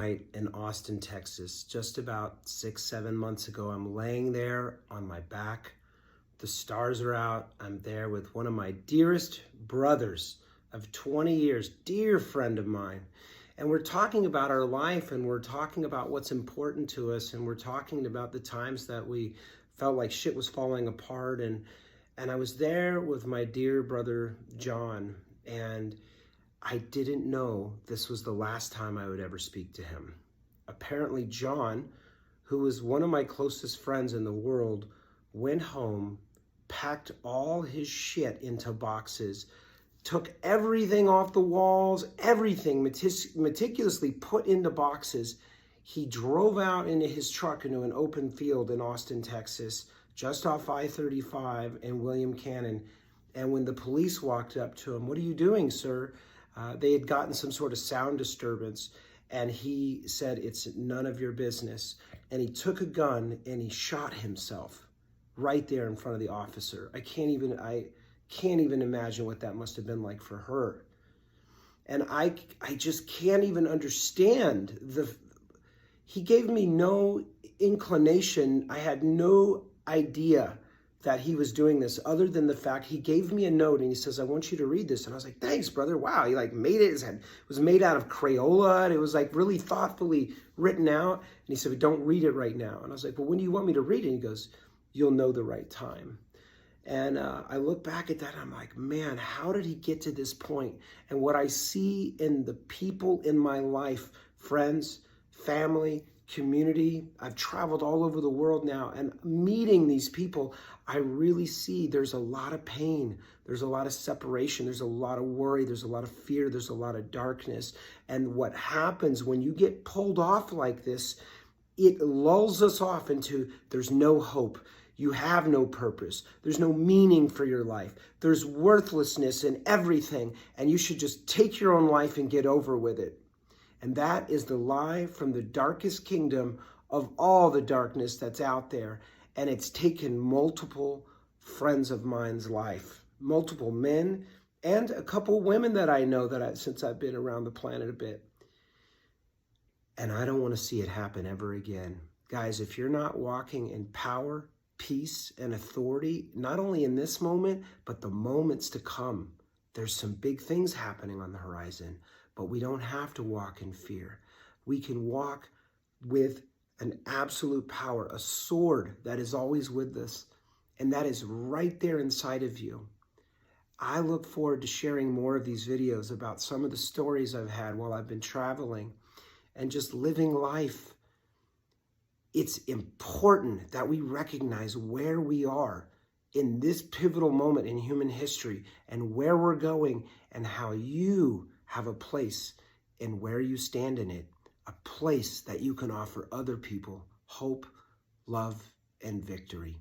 Night in Austin, Texas. Just about 6-7 months ago, I'm laying there on my back. The stars are out. I'm there with one of my dearest brothers of 20 years, dear friend of mine. And we're talking about our life, and we're talking about what's important to us, and we're talking about the times that we felt like shit was falling apart. And I was there with my dear brother, John, and I didn't know this was the last time I would ever speak to him. Apparently, John, who was one of my closest friends in the world, went home, packed all his shit into boxes, took everything off the walls, everything meticulously put into boxes. He drove out into his truck into an open field in Austin, Texas, just off I-35 and William Cannon. And when the police walked up to him, "What are you doing, sir?" They had gotten some sort of sound disturbance, and he said, "It's none of your business." And he took a gun and he shot himself right there in front of the officer. I can't even imagine what that must have been like for her. And I just can't even understand he gave me no inclination. I had no idea that he was doing this, other than the fact he gave me a note and he says, "I want you to read this." And I was like, "Thanks, brother." Wow, he like made it. It was made out of Crayola, and it was like really thoughtfully written out. And he said, "But don't read it right now." And I was like, "Well, when do you want me to read it?" And he goes, "You'll know the right time." And I look back at that and I'm like, man, how did he get to this point? And what I see in the people in my life, friends, family, community, I've traveled all over the world now, and meeting these people, I really see there's a lot of pain, there's a lot of separation, there's a lot of worry, there's a lot of fear, there's a lot of darkness. And what happens when you get pulled off like this, it lulls us off into there's no hope. You have no purpose. There's no meaning for your life. There's worthlessness in everything, and you should just take your own life and get over with it. And that is the lie from the darkest kingdom of all the darkness that's out there. And it's taken multiple friends of mine's life, multiple men, and a couple women that I know since I've been around the planet a bit. And I don't want to see it happen ever again. Guys, if you're not walking in power, peace, and authority, not only in this moment, but the moments to come, there's some big things happening on the horizon. But we don't have to walk in fear. We can walk with an absolute power, a sword that is always with us, and that is right there inside of you. I look forward to sharing more of these videos about some of the stories I've had while I've been traveling and just living life. It's important that we recognize where we are in this pivotal moment in human history and where we're going, and how you have a place in where you stand in it, a place that you can offer other people hope, love, and victory.